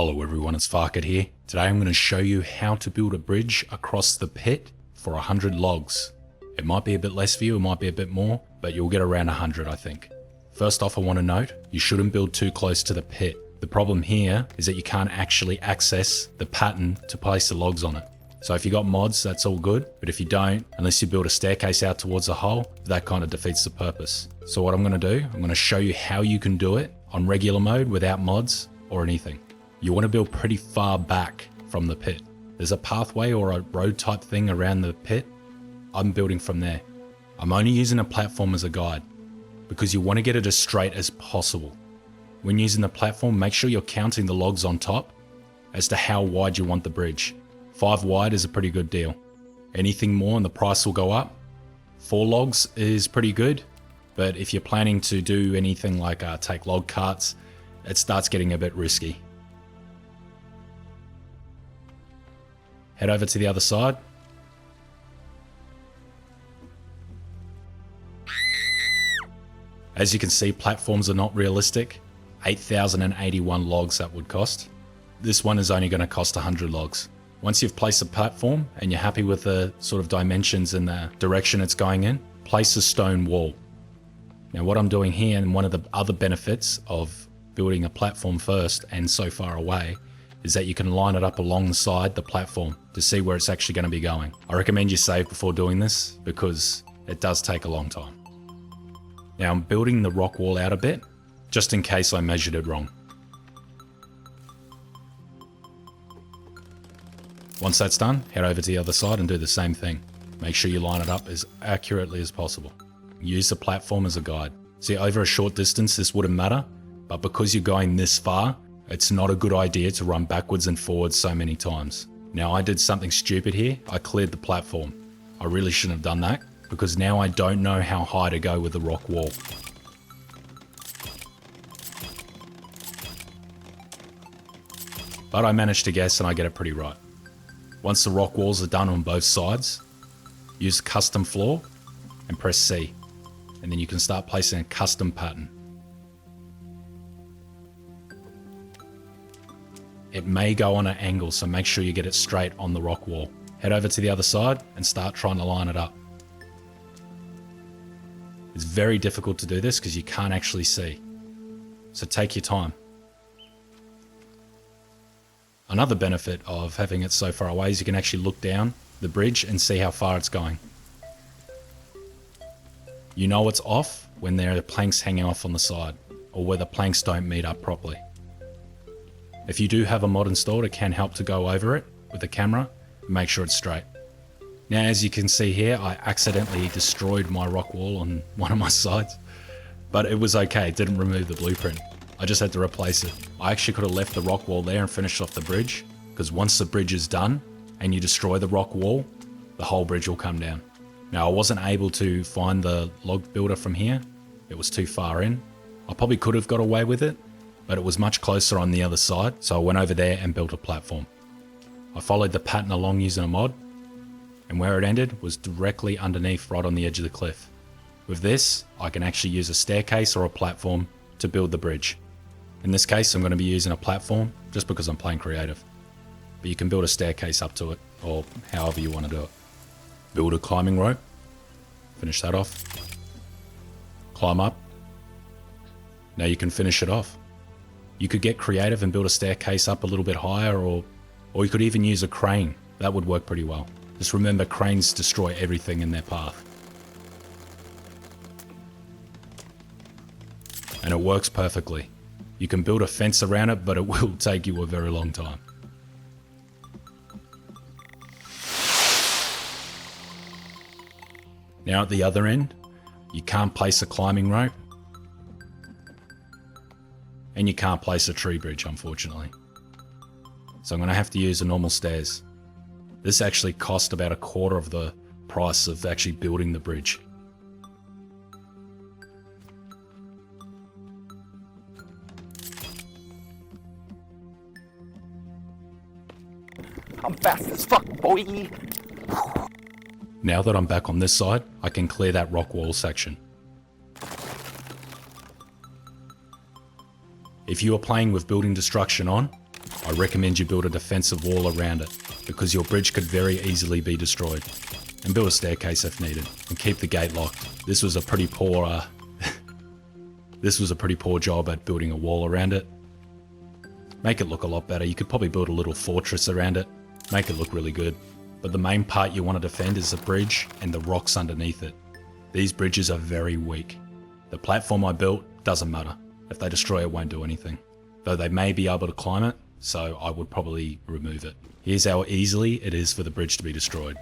Hello everyone, it's Farket here. Today I'm going to show you how to build a bridge across the pit for 100 logs. It might be a bit less for you, it might be a bit more, but you'll get around 100 I think. First off, I want to note, you shouldn't build too close to the pit. The problem here is that you can't actually access the pattern to place the logs on it. So if you got mods, that's all good, but if you don't, unless you build a staircase out towards the hole, that kind of defeats the purpose. So what I'm going to do, I'm going to show you how you can do it on regular mode without mods or anything. You want to build pretty far back from the pit. There's a pathway or a road type thing around the pit. I'm building from there. I'm only using a platform as a guide because you want to get it as straight as possible. When using the platform, make sure you're counting the logs on top as to how wide you want the bridge. 5 wide is a pretty good deal. Anything more and the price will go up. 4 logs is pretty good, but if you're planning to do anything like take log carts, it starts getting a bit risky. Head over to the other side. As you can see, platforms are not realistic. 8,081 logs that would cost. This one is only going to cost 100 logs. Once you've placed a platform and you're happy with the sort of dimensions and the direction it's going in, place a stone wall. Now what I'm doing here, and one of the other benefits of building a platform first and so far away, is that you can line it up alongside the platform to see where it's actually going to be going. I recommend you save before doing this because it does take a long time. Now I'm building the rock wall out a bit, just in case I measured it wrong. Once that's done, head over to the other side and do the same thing. Make sure you line it up as accurately as possible. Use the platform as a guide. See, over a short distance this wouldn't matter, but because you're going this far, it's not a good idea to run backwards and forwards so many times. Now I did something stupid here. I cleared the platform. I really shouldn't have done that because now I don't know how high to go with the rock wall. But I managed to guess and I get it pretty right. Once the rock walls are done on both sides, use custom floor and press C. And then you can start placing a custom pattern. It may go on an angle, so make sure you get it straight on the rock wall. Head over to the other side and start trying to line it up. It's very difficult to do this because you can't actually see. So take your time. Another benefit of having it so far away is you can actually look down the bridge and see how far it's going. You know it's off when there are planks hanging off on the side or where the planks don't meet up properly. If you do have a mod installed, it can help to go over it with the camera and make sure it's straight. Now, as you can see here, I accidentally destroyed my rock wall on one of my sides, but it was okay. It didn't remove the blueprint. I just had to replace it. I actually could have left the rock wall there and finished off the bridge, because once the bridge is done and you destroy the rock wall, the whole bridge will come down. Now, I wasn't able to find the log builder from here. It was too far in. I probably could have got away with it, but it was much closer on the other side, so I went over there and built a platform. I followed the pattern along using a mod, and where it ended was directly underneath right on the edge of the cliff. With this, I can actually use a staircase or a platform to build the bridge. In this case, I'm going to be using a platform just because I'm playing creative. But you can build a staircase up to it, or however you want to do it. Build a climbing rope, finish that off, climb up. Now you can finish it off. You could get creative and build a staircase up a little bit higher, or you could even use a crane. That would work pretty well. Just remember, cranes destroy everything in their path. And it works perfectly. You can build a fence around it, but it will take you a very long time. Now at the other end, you can't place a climbing rope. And you can't place a tree bridge, unfortunately. So I'm going to have to use the normal stairs. This actually cost about a quarter of the price of actually building the bridge. I'm fast as fuck, boy! Now that I'm back on this side, I can clear that rock wall section. If you are playing with building destruction on, I I recommend you build a defensive wall around it, because your bridge could very easily be destroyed. And build a staircase if needed, and keep the gate locked. This was a pretty poor job at building a wall around it. Make it look a lot better. You could probably build a little fortress around it, make it look really good. But the main part you want to defend is the bridge and the rocks underneath it. These bridges are very weak. The platform I built doesn't matter. If they destroy it, it won't do anything. Though they may be able to climb it, so I would probably remove it. Here's how easily it is for the bridge to be destroyed.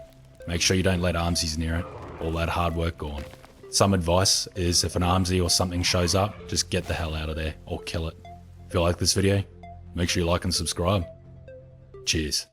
Make sure you don't let armsies near it. All that hard work gone. Some advice is if an armsy or something shows up, just get the hell out of there or kill it. If you like this video, make sure you like and subscribe. Cheers.